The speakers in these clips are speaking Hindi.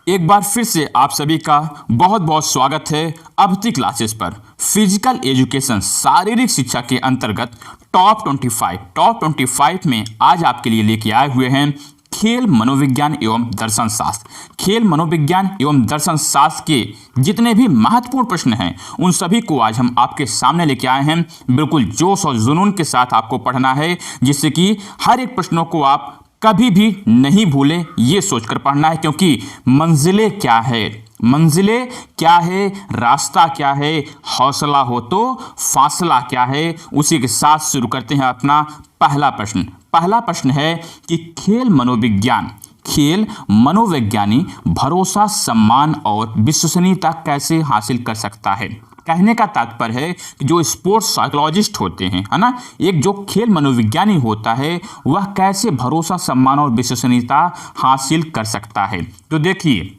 एक बार फिर से आप सभी का बहुत बहुत स्वागत है अवधि क्लासेस पर। फिजिकल एजुकेशन शारीरिक शिक्षा के अंतर्गत टॉप 25 में आज आपके लिए लेके आए हुए हैं खेल मनोविज्ञान एवं दर्शन शास्त्र। खेल मनोविज्ञान एवं दर्शन शास्त्र के जितने भी महत्वपूर्ण प्रश्न हैं उन सभी को आज हम आपके सामने लेके आए हैं। बिल्कुल जोश और जुनून के साथ आपको पढ़ना है, जिससे कि हर एक प्रश्नों को आप कभी भी नहीं भूलें, ये सोचकर पढ़ना है। क्योंकि मंजिलें क्या है, रास्ता क्या है, हौसला हो तो फासला क्या है। उसी के साथ शुरू करते हैं अपना पहला प्रश्न है कि खेल मनोविज्ञानी भरोसा, सम्मान और विश्वसनीयता कैसे हासिल कर सकता है। कहने का तात्पर्य है कि जो स्पोर्ट्स साइकोलॉजिस्ट होते हैं, है ना, एक जो खेल मनोविज्ञानी होता है वह कैसे भरोसा, सम्मान और विश्वसनीयता हासिल कर सकता है। तो देखिए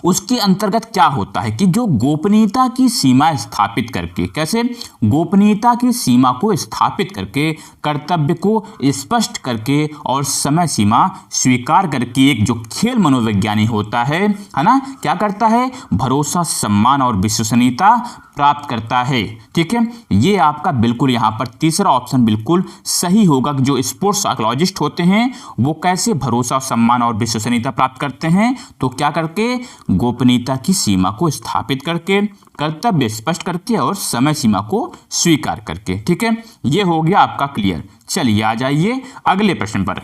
उसके अंतर्गत क्या होता है कि जो गोपनीयता की सीमा स्थापित करके, कैसे गोपनीयता की सीमा को स्थापित करके, कर्तव्य को स्पष्ट करके और समय सीमा स्वीकार करके एक जो खेल मनोविज्ञानी होता है ना, क्या करता है, भरोसा, सम्मान और विश्वसनीयता प्राप्त करता है। ठीक है, ये आपका बिल्कुल यहाँ पर तीसरा ऑप्शन बिल्कुल सही होगा कि जो स्पोर्ट्स साइकोलॉजिस्ट होते हैं वो कैसे भरोसा, सम्मान और विश्वसनीयता प्राप्त करते हैं। तो क्या करके, गोपनीयता की सीमा को स्थापित करके, कर्तव्य स्पष्ट करके और समय सीमा को स्वीकार करके। ठीक है, ये हो गया आपका क्लियर। चलिए आ जाइए अगले प्रश्न पर।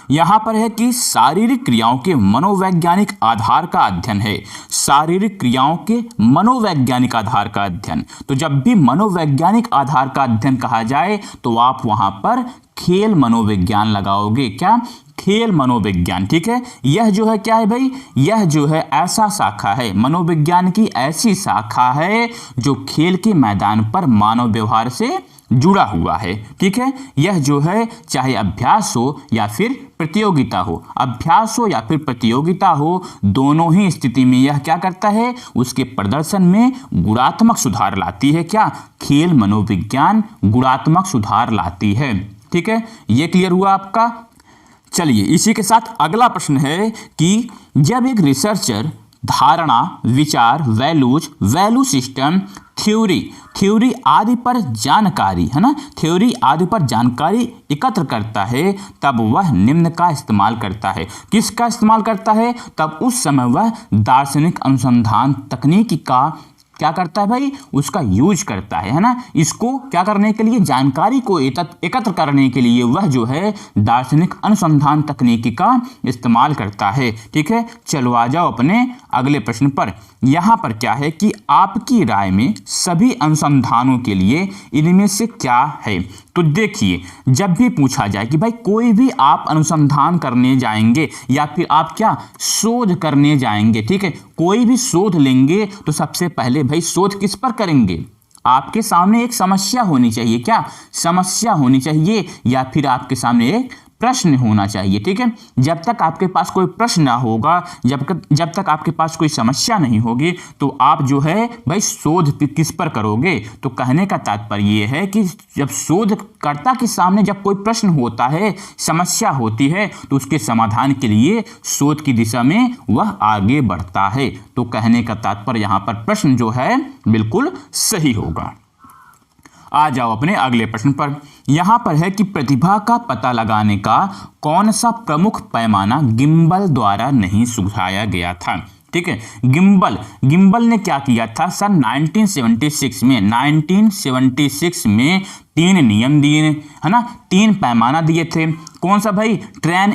यहां पर है कि शारीरिक क्रियाओं के मनोवैज्ञानिक आधार का अध्ययन है। शारीरिक क्रियाओं के मनोवैज्ञानिक आधार का अध्ययन, तो जब भी मनोवैज्ञानिक आधार का अध्ययन कहा जाए तो आप वहां पर खेल मनोविज्ञान लगाओगे। क्या, खेल मनोविज्ञान। ठीक है, यह जो है क्या है भाई, यह जो है ऐसा शाखा है, मनोविज्ञान की ऐसी शाखा है जो खेल के मैदान पर मानव व्यवहार से जुड़ा हुआ है। ठीक है, यह जो है चाहे अभ्यास हो या फिर प्रतियोगिता हो, दोनों ही स्थिति में यह क्या करता है, उसके प्रदर्शन में गुणात्मक सुधार लाती है। क्या, खेल मनोविज्ञान गुणात्मक सुधार लाती है। ठीक है, ये क्लियर हुआ आपका। चलिए इसी के साथ अगला प्रश्न है कि जब एक रिसर्चर धारणा, विचार, वैल्यू सिस्टम, थ्योरी आदि पर जानकारी, है ना, थ्योरी आदि पर जानकारी एकत्र करता है तब वह निम्न का इस्तेमाल करता है। किसका इस्तेमाल करता है, तब उस समय वह दार्शनिक अनुसंधान तकनीक का क्या करता है भाई, उसका यूज करता है ना। इसको क्या करने के लिए, जानकारी को एकत्र करने के लिए वह जो है दार्शनिक अनुसंधान तकनीकी का इस्तेमाल करता है। ठीक है, चलो आ जाओ अपने अगले प्रश्न पर। यहाँ पर क्या है कि आपकी राय में सभी अनुसंधानों के लिए इनमें से क्या है। तो देखिए जब भी पूछा जाए कि भाई कोई भी आप अनुसंधान करने जाएंगे या फिर आप क्या शोध करने जाएंगे, ठीक है, कोई भी शोध लेंगे तो सबसे पहले भाई शोध किस पर करेंगे, आपके सामने एक समस्या होनी चाहिए। क्या, समस्या होनी चाहिए या फिर आपके सामने एक प्रश्न होना चाहिए। ठीक है, जब तक आपके पास कोई प्रश्न ना होगा, जब तक आपके पास कोई समस्या नहीं होगी तो आप जो है भाई शोध किस पर करोगे। तो कहने का तात्पर्य ये है कि जब शोधकर्ता के सामने जब कोई प्रश्न होता है, समस्या होती है, तो उसके समाधान के लिए शोध की दिशा में वह आगे बढ़ता है। तो कहने का तात्पर्य यहाँ पर प्रश्न जो है बिल्कुल सही होगा। आ जाओ अपने अगले प्रश्न पर। यहां पर है कि प्रतिभा का पता लगाने का कौन सा प्रमुख पैमाना गिम्बल द्वारा नहीं सुझाया गया था। ठीक है, गिम्बल ने क्या किया था, सन 1976 में 3 नियम दिए, है ना, 3 पैमाना दिए थे। कौन सा भाई, ट्रेन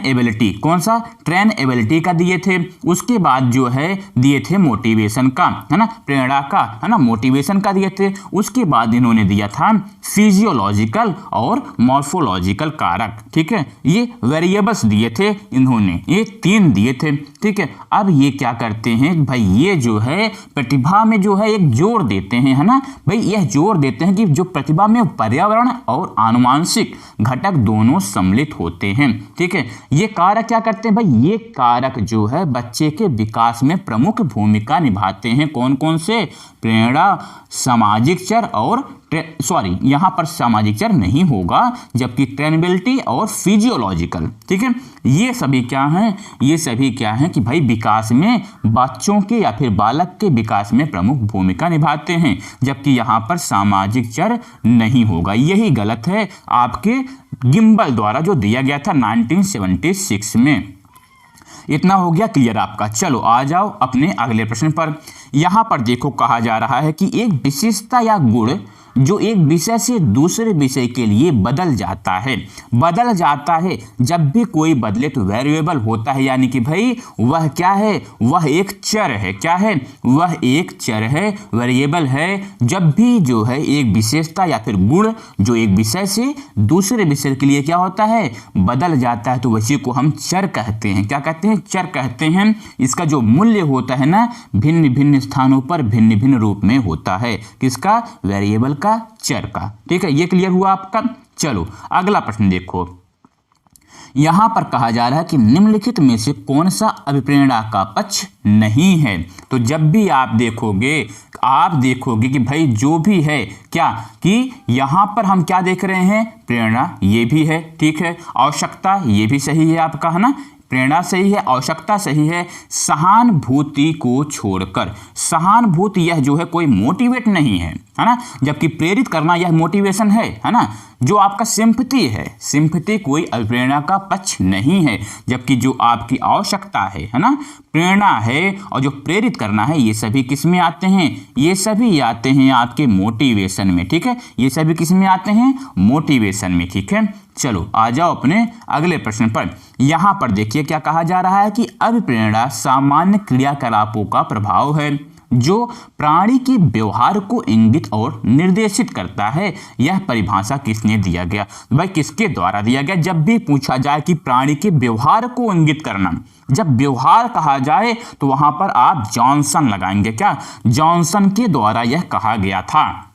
एबिलिटी का दिए थे। उसके बाद जो है दिए थे मोटिवेशन का, है ना, प्रेरणा का, है ना, मोटिवेशन का दिए थे। उसके बाद इन्होंने दिया था फिजियोलॉजिकल और मॉर्फोलॉजिकल कारक। ठीक है, ये वेरिएबल्स दिए थे इन्होंने, ये 3 दिए थे। ठीक है, अब ये क्या करते हैं भाई, ये जो है प्रतिभा में जो है एक जोर देते हैं, है ना भाई, यह जोर देते हैं कि जो प्रतिभा में पर्यावरण और आनुवांशिक घटक दोनों सम्मिलित होते हैं। ठीक है, ये कारक क्या करते हैं भाई, ये कारक जो है बच्चे के विकास में प्रमुख भूमिका निभाते हैं। कौन कौन से, प्रेरणा, सामाजिक चर और सॉरी यहाँ पर सामाजिक चर नहीं होगा, जबकि ट्रेनेबिलिटी और फिजियोलॉजिकल, ठीक है, ये सभी क्या हैं, ये सभी क्या हैं कि भाई विकास में बच्चों के या फिर बालक के विकास में प्रमुख भूमिका निभाते हैं, जबकि यहाँ पर सामाजिक चर नहीं होगा। यही गलत है आपके गिम्बल द्वारा जो दिया गया था 1976 में। इतना हो गया क्लियर आपका। चलो आ जाओ अपने अगले प्रश्न पर। यहाँ पर देखो कहा जा रहा है कि एक विशेषता या गुण जो एक विषय से दूसरे विषय के लिए बदल जाता है जब भी कोई बदले तो वेरिएबल होता है, यानी कि भाई वह क्या है, वह एक चर है। क्या है, वह एक चर है, वेरिएबल है। जब भी जो है एक विशेषता या फिर गुण जो एक विषय से दूसरे विषय के लिए क्या होता है, बदल जाता है, तो उसी को हम चर कहते हैं। क्या कहते हैं, चर कहते हैं। इसका जो मूल्य होता है ना, भिन्न भिन्न स्थानों पर भिन्न भिन्न रूप में होता है। किसका, वेरिएबल का, चर का। ठीक है, ये क्लियर हुआ आपका। चलो अगला प्रश्न देखो। यहां पर कहा जा रहा है कि निम्नलिखित में से कौन सा अभिप्रेरणा का पक्ष नहीं है। तो जब भी आप देखोगे कि भाई जो भी है क्या कि यहां पर हम क्या देख रहे हैं, प्रेरणा ये भी है, ठीक है, आवश्यकता ये भी सही है आपका, है ना, प्रेरणा सही है, आवश्यकता सही है। सहानुभूति को छोड़कर, सहानुभूति यह जो है कोई मोटिवेट नहीं है ना, जबकि प्रेरित करना यह मोटिवेशन है ना। जो आपका सिंपैथी है, सिंपैथी कोई अभिप्रेरणा का पक्ष नहीं है, जबकि जो आपकी आवश्यकता है ना, प्रेरणा है, और जो प्रेरित करना है, ये सभी किस में आते हैं, ये सभी आते हैं आपके मोटिवेशन में। ठीक है, ये सभी किस में आते हैं, मोटिवेशन में। ठीक है, चलो आ जाओ अपने अगले प्रश्न पर। यहां पर देखिए क्या कहा जा रहा है कि अभिप्रेरणा सामान्य क्रियाकलापों का प्रभाव है जो प्राणी के व्यवहार को इंगित और निर्देशित करता है। यह परिभाषा किसने दिया गया, भाई किसके द्वारा दिया गया। जब भी पूछा जाए कि प्राणी के व्यवहार को इंगित करना, जब व्यवहार कहा जाए तो वहां पर आप जॉनसन लगाएंगे। क्या, जॉनसन के द्वारा यह कहा गया था।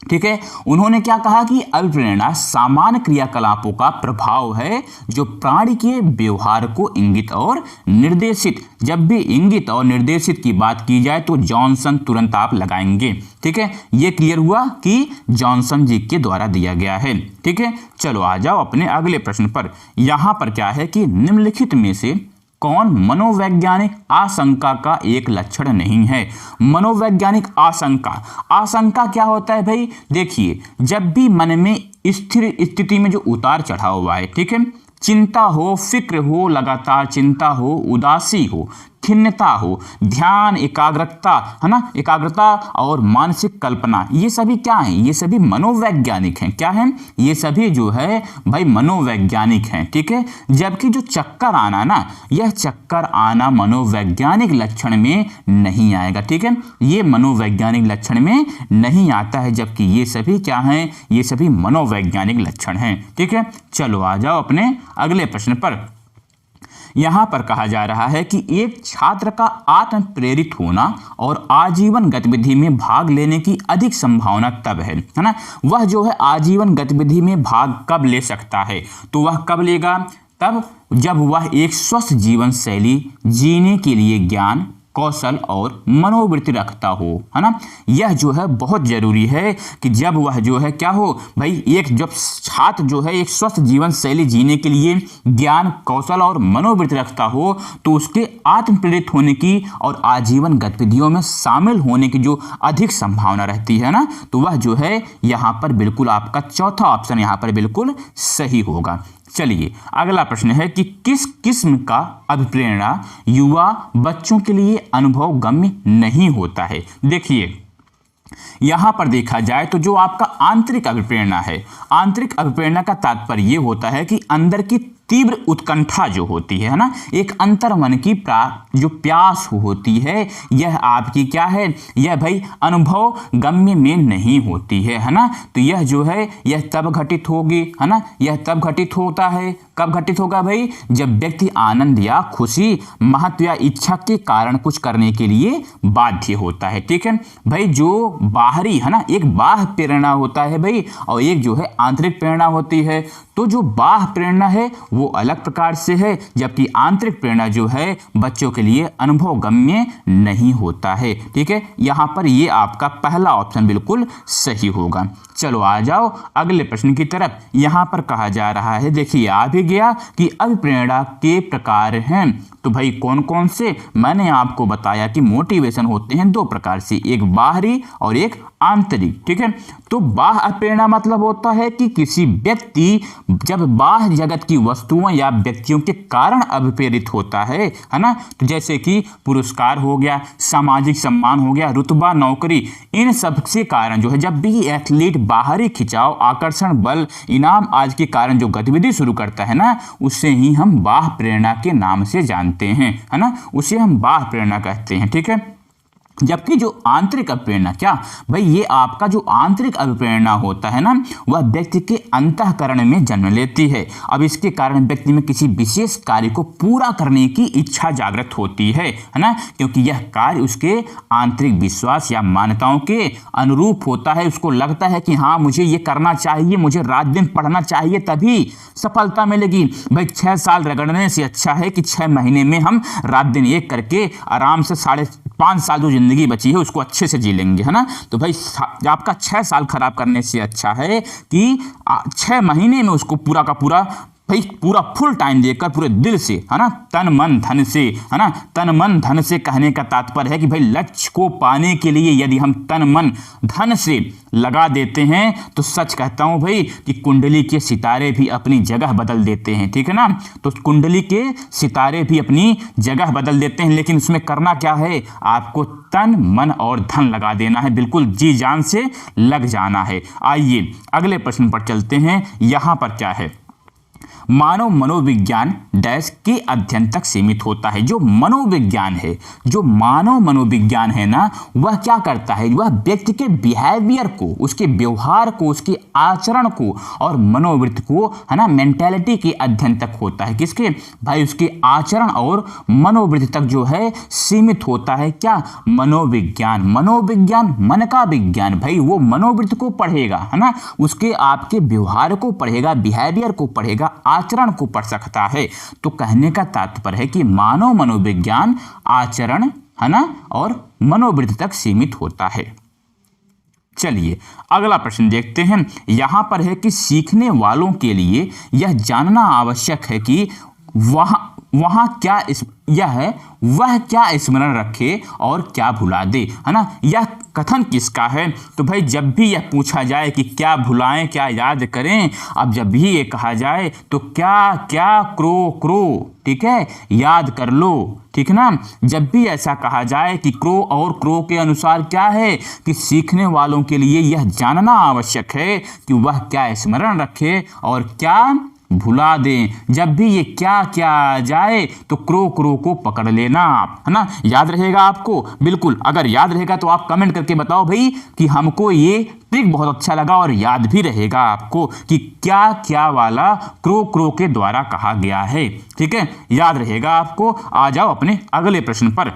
ठीक है, उन्होंने क्या कहा कि अभिप्रेरणा सामान्य क्रियाकलापों का प्रभाव है जो प्राणी के व्यवहार को इंगित और निर्देशित। जब भी इंगित और निर्देशित की बात की जाए तो जॉनसन तुरंत आप लगाएंगे। ठीक है, ये क्लियर हुआ कि जॉनसन जी के द्वारा दिया गया है। ठीक है, चलो आ जाओ अपने अगले प्रश्न पर। यहां पर क्या है कि निम्नलिखित में से कौन मनोवैज्ञानिक आशंका का एक लक्षण नहीं है। मनोवैज्ञानिक आशंका, आशंका क्या होता है भाई, देखिए जब भी मन में स्थिर स्थिति में जो उतार चढ़ाव हुआ है, ठीक है, चिंता हो, फिक्र हो, लगातार चिंता हो, उदासी हो, खिन्नता हो, ध्यान, एकाग्रता, है ना, एकाग्रता और मानसिक कल्पना, ये सभी क्या हैं, ये सभी मनोवैज्ञानिक हैं। क्या हैं, ये सभी जो है भाई मनोवैज्ञानिक हैं। ठीक है, जबकि जो चक्कर आना ना, यह चक्कर आना मनोवैज्ञानिक लक्षण में नहीं आएगा। ठीक है, ये मनोवैज्ञानिक लक्षण में नहीं आता है, जबकि ये सभी क्या हैं, ये सभी मनोवैज्ञानिक लक्षण हैं। ठीक है, चलो आ जाओ अपने अगले प्रश्न पर। यहां पर कहा जा रहा है कि एक छात्र का आत्म प्रेरित होना और आजीवन गतिविधि में भाग लेने की अधिक संभावना तब है ना, वह जो है आजीवन गतिविधि में भाग कब ले सकता है, तो वह कब लेगा, तब जब वह एक स्वस्थ जीवन शैली जीने के लिए ज्ञान, कौशल और मनोवृत्ति रखता हो, है ना। यह जो है बहुत जरूरी है कि जब वह जो है क्या हो भाई, एक जब छात्र जो है एक स्वस्थ जीवन शैली जीने के लिए ज्ञान, कौशल और मनोवृत्ति रखता हो, तो उसके आत्म प्रेरित होने की और आजीवन गतिविधियों में शामिल होने की जो अधिक संभावना रहती है ना, तो वह जो है यहाँ पर बिल्कुल आपका चौथा ऑप्शन यहाँ पर बिल्कुल सही होगा। चलिए अगला प्रश्न है कि किस किस्म का अभिप्रेरणा युवा बच्चों के लिए अनुभव गम्य नहीं होता है। देखिए यहां पर देखा जाए तो जो आपका आंतरिक अभिप्रेरणा है, आंतरिक अभिप्रेरणा का तात्पर्य यह होता है कि अंदर की तीव्र उत्कंठा जो होती है ना, एक अंतर्मन की जो प्यास होती है, यह आपकी क्या है, यह भाई अनुभव गम्य में नहीं होती है ना। तो यह जो है यह तब घटित होगी, है ना, यह तब घटित होता है, कब घटित होगा भाई, जब व्यक्ति आनंद या खुशी, महत्व या इच्छा के कारण कुछ करने के लिए बाध्य होता है। ठीक है भाई, जो बाहरी है ना, एक बाह्य प्रेरणा होता है भाई, और एक जो है आंतरिक प्रेरणा होती है। तो जो बाह्य प्रेरणा है वो अलग प्रकार से है, जबकि आंतरिक प्रेरणा जो है बच्चों के लिए अनुभव गम्य नहीं होता है। ठीक है, यहां पर ये आपका पहला ऑप्शन बिल्कुल सही होगा। चलो आ जाओ अगले प्रश्न की तरफ। यहाँ पर कहा जा रहा है, देखिए आ भी गया कि अभिप्रेरणा के प्रकार हैं। तो भाई कौन कौन से? मैंने आपको बताया कि मोटिवेशन होते हैं दो प्रकार से, एक बाहरी और एक आंतरिक। ठीक है, तो बाह्य प्रेरणा मतलब होता है कि किसी व्यक्ति जब बाह्य जगत की वस्तुओं या व्यक्तियों के कारण अभिप्रेरित होता है ना। तो जैसे कि पुरस्कार हो गया, सामाजिक सम्मान हो गया, रुतबा, नौकरी, इन सब से कारण जो है जब भी एथलीट बाहरी खिंचाव, आकर्षण बल, इनाम आज के कारण जो गतिविधि शुरू करता है ना, उससे ही हम बाह्य प्रेरणा के नाम से जानते हैं, है ना, उसे हम बाह्य प्रेरणा कहते हैं। ठीक है, जबकि जो आंतरिक अभिप्रेरणा, क्या भाई, ये आपका जो आंतरिक अभिप्रेरणा होता है ना, वह व्यक्ति के अंतःकरण में जन्म लेती है। अब इसके कारण व्यक्ति में किसी विशेष कार्य को पूरा करने की इच्छा जागृत होती है ना, क्योंकि यह कार्य उसके आंतरिक विश्वास या मान्यताओं के अनुरूप होता है। उसको लगता है कि हाँ मुझे ये करना चाहिए, मुझे रात दिन पढ़ना चाहिए, तभी सफलता मिलेगी। भाई 6 साल रगड़ने से अच्छा है कि 6 महीने में हम रात दिन एक करके आराम से 5.5 साल जो जिंदगी बची है उसको अच्छे से जी लेंगे, है ना। तो भाई आपका 6 साल खराब करने से अच्छा है कि 6 महीने में उसको पूरा का पूरा भाई पूरा फुल टाइम देकर पूरे दिल से, है ना, तन मन धन से, है ना, तन मन धन से कहने का तात्पर्य है कि भाई लक्ष्य को पाने के लिए यदि हम तन मन धन से लगा देते हैं तो सच कहता हूं भाई कि कुंडली के सितारे भी अपनी जगह बदल देते हैं। ठीक है ना, तो कुंडली के सितारे भी अपनी जगह बदल देते हैं, लेकिन उसमें करना क्या है, आपको तन मन और धन लगा देना है, बिल्कुल जी जान से लग जाना है। आइए अगले प्रश्न पर चलते हैं। यहां पर क्या है, मानव मनोविज्ञान डैश के अध्ययन तक सीमित होता है। जो मनोविज्ञान है, जो मानव मनोविज्ञान है ना, वह क्या करता है, वह व्यक्ति के बिहेवियर को, उसके व्यवहार को, उसके आचरण को और मनोवृत्ति को, है ना, मेंटालिटी के अध्ययन तक होता है। किसके भाई, उसके आचरण और मनोवृत्ति तक जो है सीमित होता है। क्या, मनोविज्ञान। मनोविज्ञान मन का विज्ञान, भाई वो मनोवृत्ति को पढ़ेगा, है ना, उसके आपके व्यवहार को पढ़ेगा, बिहेवियर को पढ़ेगा, आचरण को पढ़ सकता है। तो कहने का तात्पर्य है कि मानव मनोविज्ञान आचरण, है ना, और मनोवृत्ति तक सीमित होता है। चलिए अगला प्रश्न देखते हैं। यहां पर है कि सीखने वालों के लिए यह जानना आवश्यक है कि वह क्या स्मरण रखे और क्या भुला दे, है ना। यह कथन किसका है? तो भाई जब भी यह पूछा जाए कि क्या भुलाएं क्या याद करें, अब जब भी ये कहा जाए तो क्या क्या क्रो, ठीक है, याद कर लो, ठीक ना। जब भी ऐसा कहा जाए कि क्रो के अनुसार क्या है कि सीखने वालों के लिए यह जानना आवश्यक है कि वह क्या स्मरण रखे और क्या भुला दें। जब भी ये क्या क्या आ जाए तो क्रो को पकड़ लेना आप, है ना। याद रहेगा आपको? बिल्कुल, अगर याद रहेगा तो आप कमेंट करके बताओ भाई कि हमको ये ट्रिक बहुत अच्छा लगा और याद भी रहेगा आपको कि क्या क्या वाला क्रो के द्वारा कहा गया है। ठीक है, याद रहेगा आपको। आ जाओ अपने अगले प्रश्न पर।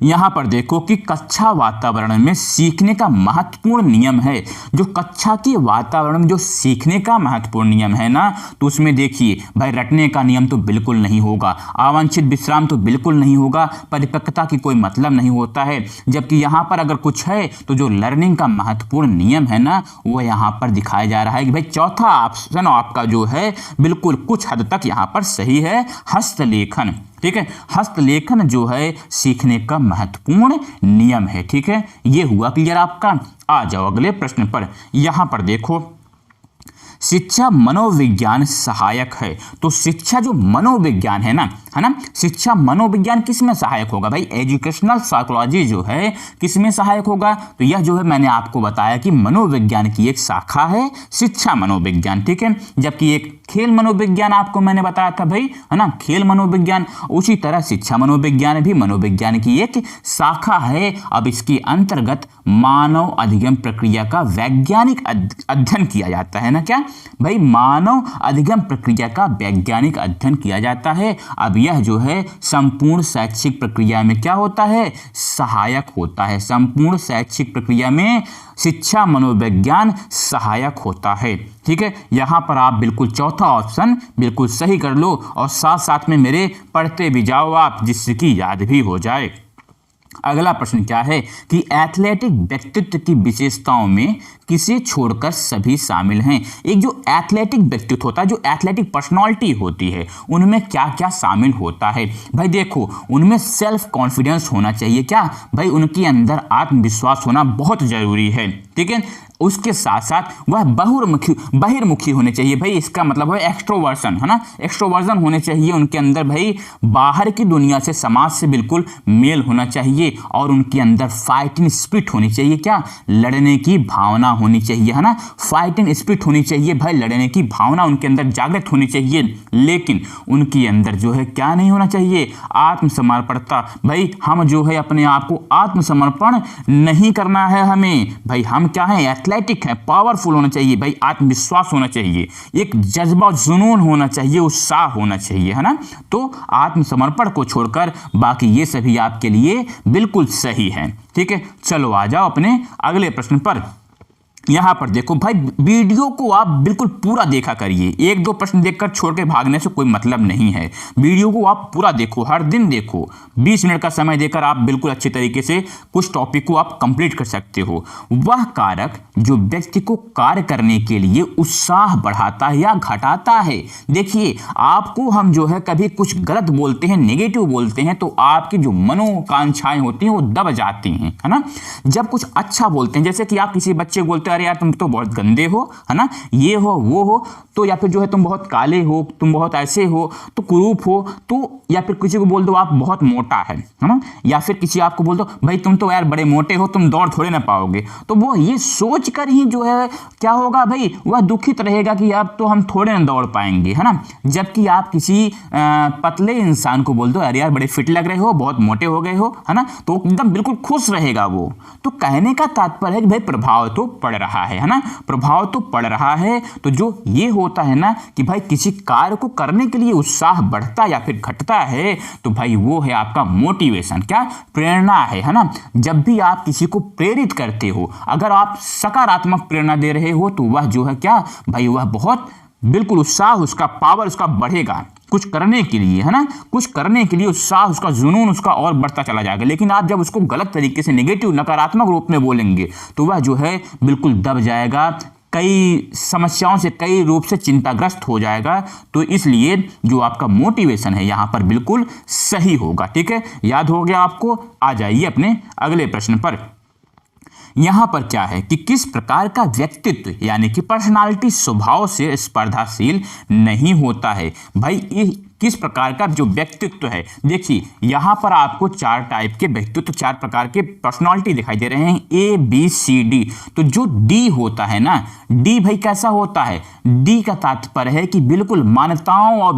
यहां पर देखो कि कक्षा वातावरण में सीखने का महत्वपूर्ण नियम है। जो कक्षा के वातावरण में जो सीखने का महत्वपूर्ण नियम है ना, तो उसमें देखिए भाई रटने का नियम तो बिल्कुल नहीं होगा, अवांछित विश्राम तो बिल्कुल नहीं होगा, परिपक्वता की कोई मतलब नहीं होता है। जबकि यहां पर अगर कुछ है तो जो लर्निंग का महत्वपूर्ण नियम है ना, वो यहां पर दिखाया जा रहा है कि भाई चौथा ऑप्शन आपका जो है बिल्कुल कुछ हद तक यहां पर सही है, हस्तलेखन। ठीक है, हस्तलेखन जो है सीखने का महत्वपूर्ण नियम है। ठीक है, ये हुआ क्लियर आपका। आ जाओ अगले प्रश्न पर। यहां पर देखो, शिक्षा मनोविज्ञान सहायक है। तो शिक्षा जो मनोविज्ञान है ना, शिक्षा मनोविज्ञान किस में सहायक होगा भाई? एजुकेशनल साइकोलॉजी जो है किस में सहायक होगा? तो यह जो है मैंने आपको बताया कि मनोविज्ञान की एक शाखा है शिक्षा मनोविज्ञान। ठीक है, जबकि एक खेल मनोविज्ञान आपको मैंने बताया था भाई, है ना, खेल मनोविज्ञान। उसी तरह शिक्षा मनोविज्ञान भी मनोविज्ञान की एक शाखा है। अब इसके अंतर्गत मानव अधिगम प्रक्रिया का वैज्ञानिक अध्ययन किया जाता है ना। क्या भाई? मानव अधिगम प्रक्रिया का वैज्ञानिक अध्ययन किया जाता है। अब यह जो है संपूर्ण शैक्षिक प्रक्रिया में क्या होता है? सहायक होता है। संपूर्ण शैक्षिक प्रक्रिया में शिक्षा मनोविज्ञान सहायक होता है। ठीक है, यहां पर आप बिल्कुल चौथा ऑप्शन बिल्कुल सही कर लो और साथ साथ में मेरे पढ़ते भी जाओ आप, जिससे कि याद भी हो जाए। अगला प्रश्न क्या है कि एथलेटिक व्यक्तित्व की विशेषताओं में किसे छोड़कर सभी शामिल हैं। एक जो एथलेटिक व्यक्तित्व होता है, जो एथलेटिक पर्सनालिटी होती है, उनमें क्या क्या शामिल होता है। भाई देखो, उनमें सेल्फ कॉन्फिडेंस होना चाहिए, क्या भाई, उनके अंदर आत्मविश्वास होना बहुत जरूरी है, ठीक है। उसके साथ साथ वह बहिर्मुखी होने चाहिए। भाई इसका मतलब है एक्सट्रोवर्सन, है ना, एक्सट्रोवर्जन होने चाहिए उनके अंदर। भाई बाहर की दुनिया से, समाज से बिल्कुल मेल होना चाहिए, और उनके अंदर फाइटिंग स्पिरिट होनी चाहिए, क्या, लड़ने की भावना होनी चाहिए, है ना, फाइटिंग स्पिरिट होनी चाहिए। भाई लड़ने की भावना उनके अंदर जागृत होनी चाहिए, लेकिन उनके अंदर जो है क्या नहीं होना चाहिए, आत्मसमर्पणता। भाई हम जो है अपने आप को आत्मसमर्पण नहीं करना है हमें। भाई हम क्या है, एथलेटिक है, पावरफुल होना चाहिए। भाई आत्मविश्वास होना चाहिए, एक जज्बा जुनून होना चाहिए, उत्साह होना चाहिए, है ना। तो आत्मसमर्पण को छोड़कर बाकी ये सभी आपके लिए बिल्कुल सही है, ठीक है। चलो आ जाओ अपने अगले प्रश्न पर। यहां पर देखो भाई, वीडियो को आप बिल्कुल पूरा देखा करिए, एक दो प्रश्न देखकर छोड़ के भागने से कोई मतलब नहीं है। वीडियो को आप पूरा देखो, हर दिन देखो, 20 मिनट का समय देकर आप बिल्कुल अच्छे तरीके से कुछ टॉपिक को आप कंप्लीट कर सकते हो। वह कारक जो व्यक्ति को कार्य करने के लिए उत्साह बढ़ाता है या घटाता है। देखिए आपको हम जो है कभी कुछ गलत बोलते हैं, नेगेटिव बोलते हैं, तो आपकी जो मनोकांक्षाएं होती हैं वो दब जाती हैं, है ना। जब कुछ अच्छा बोलते हैं, जैसे कि आप किसी बच्चे को बोलते हैं, अरे यार तुम तो बहुत गंदे हो, है ना, ये हो वो हो, तो या फिर जो है तुम बहुत काले हो, तुम बहुत ऐसे हो, तो कुरूप हो, तो या फिर किसी को बोल दो आप बहुत मोटा है ना, या फिर किसी आपको बोल दो भाई तुम तो यार बड़े मोटे हो, तुम दौड़ थोड़े ना पाओगे, तो वो ये सोच कर ही जो है क्या होगा भाई, वह दुखित रहेगा कि अब तो हम थोड़े ना दौड़ पाएंगे, है ना। जबकि आप किसी पतले इंसान को बोल दो अरे यार बड़े फिट लग रहे हो, बहुत मोटे हो गए हो, है ना, तो एकदम बिल्कुल खुश रहेगा वो। तो कहने का तात्पर्य है कि भाई प्रभाव तो पड़ रहा है ना, प्रभाव तो पड़ रहा है। तो जो ये होता है ना कि भाई किसी कार्य को करने के लिए उत्साह बढ़ता या फिर घटता है, तो भाई वो है आपका मोटिवेशन, क्या, प्रेरणा है ना। जब भी आप किसी को प्रेरित करते हो, अगर आप सकारात्मक प्रेरणा दे रहे हो, तो वह जो है क्या भाई, वह बहुत बिल्कुल उत्साह, उसका पावर उसका बढ़ेगा कुछ करने के लिए, है ना, कुछ करने के लिए उत्साह, उसका जुनून उसका और बढ़ता चला जाएगा। लेकिन आप जब उसको गलत तरीके से, नेगेटिव, नकारात्मक रूप में बोलेंगे, तो वह जो है बिल्कुल दब जाएगा, कई समस्याओं से, कई रूप से चिंताग्रस्त हो जाएगा। तो इसलिए जो आपका मोटिवेशन है यहाँ पर बिल्कुल सही होगा, ठीक है। याद हो गया आपको। आ जाइए अपने अगले प्रश्न पर। यहां पर क्या है कि किस प्रकार का व्यक्तित्व यानी कि पर्सनालिटी स्वभाव से स्पर्धाशील नहीं होता है। भाई किस प्रकार का जो व्यक्तित्व है, देखिए यहां पर आपको 4 टाइप के व्यक्तित्व, 4 प्रकार के पर्सनालिटी दिखाई दे रहे हैं, A B C D। तो जो D होता है ना, D भाई कैसा होता है, D का तात्पर्य है कि बिल्कुल मान्यताओं और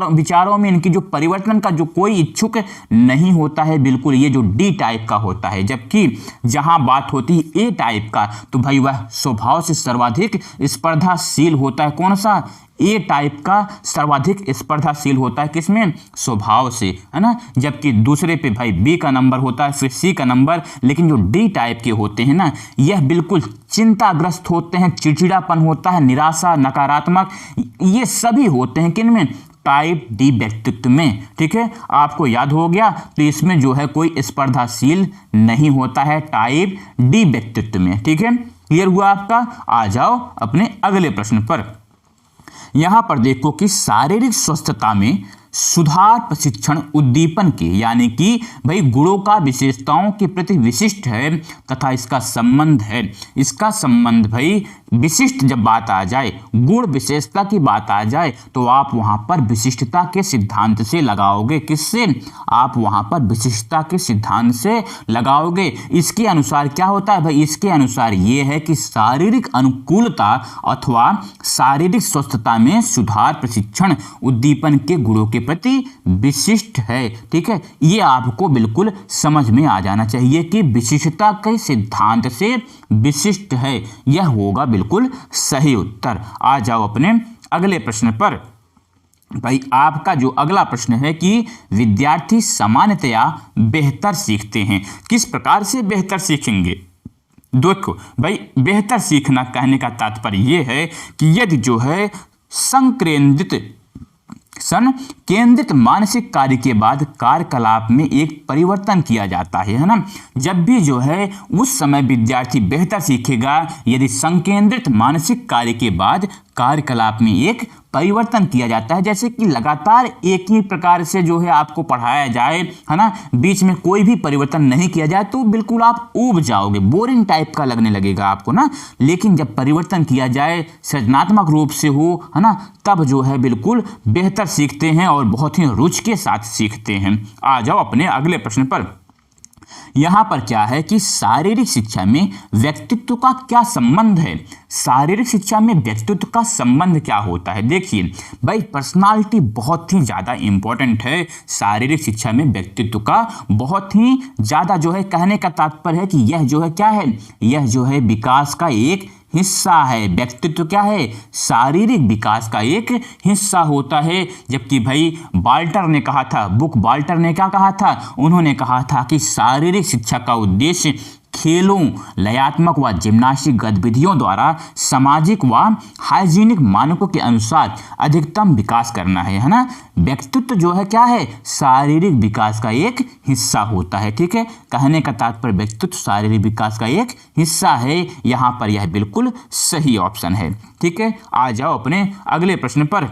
विचारों में इनकी जो परिवर्तन का जो कोई इच्छुक नहीं होता है, बिल्कुल ये जो D टाइप का होता है। जबकि जहां बात होती है A टाइप का, तो भाई वह स्वभाव से सर्वाधिक स्पर्धाशील होता है। कौन सा, ए टाइप का सर्वाधिक स्पर्धाशील होता है, किसमें, स्वभाव से, है ना। जबकि दूसरे पे भाई बी का नंबर होता है, फिर सी का नंबर। लेकिन जो डी टाइप के होते हैं ना, यह बिल्कुल चिंताग्रस्त होते हैं, चिड़चिड़ापन होता है, निराशा, नकारात्मक, ये सभी होते हैं किनमें, टाइप डी व्यक्तित्व में, ठीक है। आपको याद हो गया। तो इसमें जो है कोई स्पर्धाशील नहीं होता है टाइप डी व्यक्तित्व में, ठीक है। क्लियर हुआ आपका। आ जाओ अपने अगले प्रश्न पर। यहां पर देखो कि शारीरिक स्वस्थता में सुधार प्रशिक्षण उद्दीपन के यानी कि भाई गुणों का विशेषताओं के प्रति विशिष्ट है तथा इसका संबंध है। इसका संबंध भाई विशिष्ट, जब बात आ जाए, गुण विशेषता की बात आ जाए, तो आप वहां पर विशिष्टता के सिद्धांत से लगाओगे। किससे, आप वहां पर विशिष्टता के सिद्धांत से लगाओगे। इसके अनुसार क्या होता है भाई, इसके अनुसार ये है कि शारीरिक अनुकूलता अथवा शारीरिक स्वस्थता में सुधार प्रशिक्षण उद्दीपन के गुणों के प्रति विशिष्ट है, ठीक है। ये आपको बिल्कुल समझ में आ जाना चाहिए कि विशिष्टता के सिद्धांत से विशिष्ट है, यह होगा बिल्कुल सही उत्तर। आ जाओ अपने अगले प्रश्न पर। भाई आपका जो अगला प्रश्न है कि विद्यार्थी सामान्यतया बेहतर सीखते हैं, किस प्रकार से बेहतर सीखेंगे। देखो भाई, बेहतर सीखना कहने का तात्पर्य यह है कि यदि जो है संकेंद्रित केंद्रित मानसिक कार्य के बाद कार्यकलाप में एक परिवर्तन किया जाता है ना। जब भी जो है उस समय विद्यार्थी बेहतर सीखेगा यदि संकेंद्रित मानसिक कार्य के बाद कार्यकलाप में एक परिवर्तन किया जाता है। जैसे कि लगातार एक ही प्रकार से जो है आपको पढ़ाया जाए, है ना, बीच में कोई भी परिवर्तन नहीं किया जाए तो बिल्कुल आप ऊब जाओगे, बोरिंग टाइप का लगने लगेगा आपको ना। लेकिन जब परिवर्तन किया जाए, सृजनात्मक रूप से हो, है ना, तब जो है बिल्कुल बेहतर सीखते हैं और बहुत ही रुचि के साथ सीखते हैं। आ जाओ अपने अगले प्रश्न पर। यहाँ पर क्या है कि शारीरिक शिक्षा में व्यक्तित्व का क्या संबंध है। शारीरिक शिक्षा में व्यक्तित्व का संबंध क्या होता है। देखिए भाई, पर्सनालिटी बहुत ही ज़्यादा इंपॉर्टेंट है। शारीरिक शिक्षा में व्यक्तित्व का बहुत ही ज़्यादा जो है, कहने का तात्पर्य है कि यह जो है क्या है, यह जो है विकास का एक हिस्सा है। व्यक्तित्व क्या है, शारीरिक विकास का एक हिस्सा होता है। जबकि भाई बाल्टर ने कहा था, बुक बाल्टर ने क्या कहा था, उन्होंने कहा था कि शारीरिक शिक्षा का उद्देश्य खेलों, लयात्मक व जिम्नास्टिक गतिविधियों द्वारा सामाजिक व हाइजीनिक मानकों के अनुसार अधिकतम विकास करना है ना। व्यक्तित्व जो है क्या है, शारीरिक विकास का एक हिस्सा होता है। ठीक है, कहने का तात्पर्य व्यक्तित्व शारीरिक विकास का एक हिस्सा है। यहाँ पर यह बिल्कुल सही ऑप्शन है। ठीक है, आ जाओ अपने अगले प्रश्न पर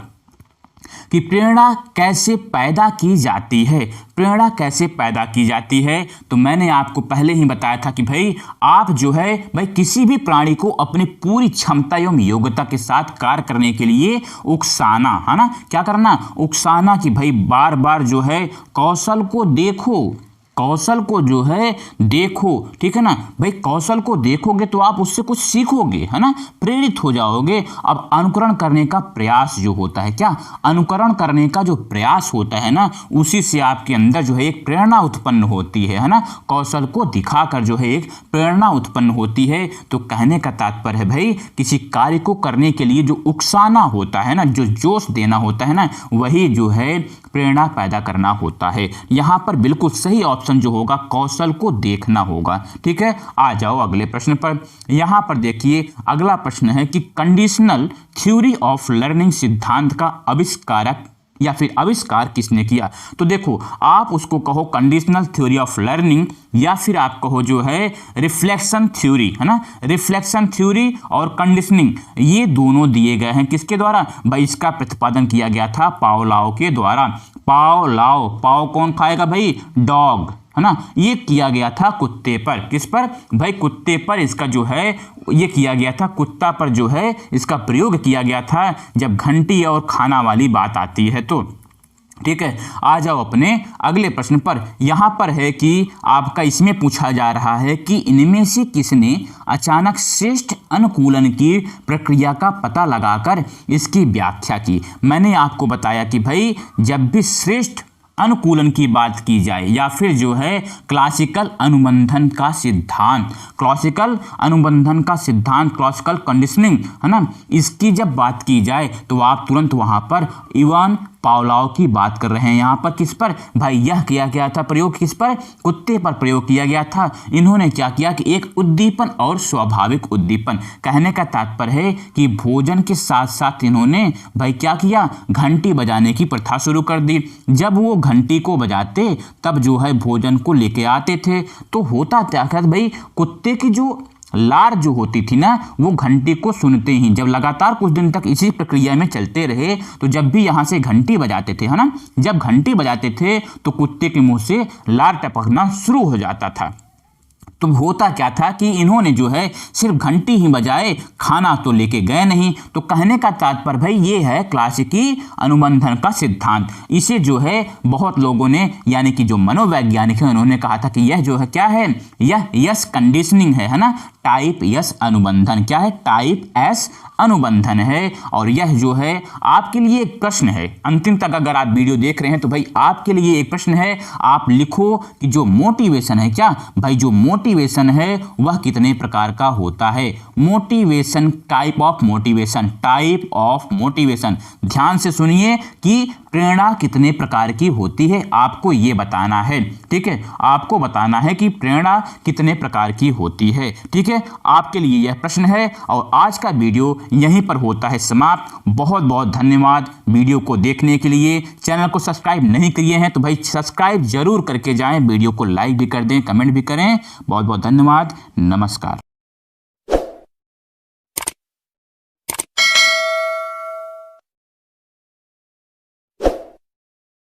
कि प्रेरणा कैसे पैदा की जाती है। प्रेरणा कैसे पैदा की जाती है, तो मैंने आपको पहले ही बताया था कि भाई आप जो है भाई किसी भी प्राणी को अपनी पूरी क्षमता एवं योग्यता के साथ कार्य करने के लिए उकसाना, है ना, क्या करना, उकसाना कि भाई बार बार जो है कौशल को देखो, कौशल को जो है देखो। ठीक है ना भाई, कौशल को देखोगे तो आप उससे कुछ सीखोगे, है ना, प्रेरित हो जाओगे। अब अनुकरण करने का प्रयास जो होता है, क्या अनुकरण करने का जो प्रयास होता है ना, उसी से आपके अंदर जो है एक प्रेरणा उत्पन्न होती है ना। कौशल को दिखाकर जो है एक प्रेरणा उत्पन्न होती है। तो कहने का तात्पर्य है भाई किसी कार्य को करने के लिए जो उकसाना होता है ना, जो जोश देना होता है ना, वही जो है प्रेरणा पैदा करना होता है। यहाँ पर बिल्कुल सही ऑप्शन जो होगा कौशल को देखना होगा। ठीक है, आ जाओ अगले प्रश्न पर। यहाँ पर देखिए अगला प्रश्न है कि कंडीशनल थ्योरी ऑफ लर्निंग सिद्धांत का आविष्कारक या फिर आविष्कार किसने किया। तो देखो आप उसको कहो कंडीशनल थ्योरी ऑफ लर्निंग या फिर आप कहो जो है रिफ्लेक्शन थ्योरी, है ना। रिफ्लेक्शन थ्योरी और कंडीशनिंग ये दोनों दिए गए हैं किसके द्वारा, भाई इसका प्रतिपादन किया गया था पावलोव के द्वारा। पावलोव, पाव कौन खाएगा भाई, डॉग, है ना। ये किया गया था कुत्ते पर, किस पर भाई, कुत्ते पर इसका जो है ये किया गया था, कुत्ता पर जो है इसका प्रयोग किया गया था जब घंटी और खाना वाली बात आती है तो। ठीक है, आ जाओ अपने अगले प्रश्न पर। यहाँ पर है कि आपका इसमें पूछा जा रहा है कि इनमें से किसने अचानक श्रेष्ठ अनुकूलन की प्रक्रिया का पता लगाकर इसकी व्याख्या की। मैंने आपको बताया कि भाई जब भी श्रेष्ठ अनुकूलन की बात की जाए या फिर जो है क्लासिकल अनुबंधन का सिद्धांत, क्लासिकल अनुबंधन का सिद्धांत, क्लासिकल कंडीशनिंग, है ना, इसकी जब बात की जाए तो आप तुरंत वहां पर इवान पावलोव की बात कर रहे हैं। यहाँ पर किस पर भाई, यह किया गया था प्रयोग किस पर, कुत्ते पर प्रयोग किया गया था। इन्होंने क्या किया कि एक उद्दीपन और स्वाभाविक उद्दीपन, कहने का तात्पर्य है कि भोजन के साथ साथ इन्होंने भाई क्या किया, घंटी बजाने की प्रथा शुरू कर दी। जब वो घंटी को बजाते तब जो है भोजन को लेके आते थे। तो होता क्या था भाई, कुत्ते की जो लार जो होती थी ना, वो घंटी को सुनते ही जब लगातार कुछ दिन तक इसी प्रक्रिया में चलते रहे तो जब भी यहाँ से घंटी बजाते थे, है ना, जब घंटी बजाते थे तो कुत्ते के मुंह से लार टपकना शुरू हो जाता था। तो होता क्या था कि इन्होंने जो है सिर्फ घंटी ही बजाए, खाना तो लेके गए नहीं। तो कहने का तात्पर्य भाई ये है क्लासिकी अनुबंधन का सिद्धांत। इसे जो है बहुत लोगों ने यानी कि जो मनोवैज्ञानिक है उन्होंने कहा था कि यह जो है क्या है, यह यस कंडीशनिंग है ना, टाइप यस अनुबंधन। क्या है, टाइप एस अनुबंधन है। और यह जो है आपके लिए एक प्रश्न है, अंतिम तक अगर आप वीडियो देख रहे हैं तो भाई आपके लिए एक प्रश्न है। आप लिखो कि जो मोटिवेशन है, क्या भाई जो मोटिवेशन मोटिवेशन है वह कितने प्रकार का होता है। Motivation, type of motivation, type of motivation. ध्यान से सुनिए कि प्रेरणा कितने प्रकार की होती है, आपको ये बताना है। ठीक है, आपको बताना है कि प्रेरणा कितने प्रकार की होती है। ठीक है, आपके लिए यह प्रश्न है और आज का वीडियो यहीं पर होता है समाप्त। बहुत बहुत धन्यवाद वीडियो को देखने के लिए। चैनल को सब्सक्राइब नहीं किए हैं तो भाई सब्सक्राइब जरूर करके जाएं, वीडियो को लाइक भी कर दें, कमेंट भी करें। बहुत बहुत धन्यवाद, नमस्कार।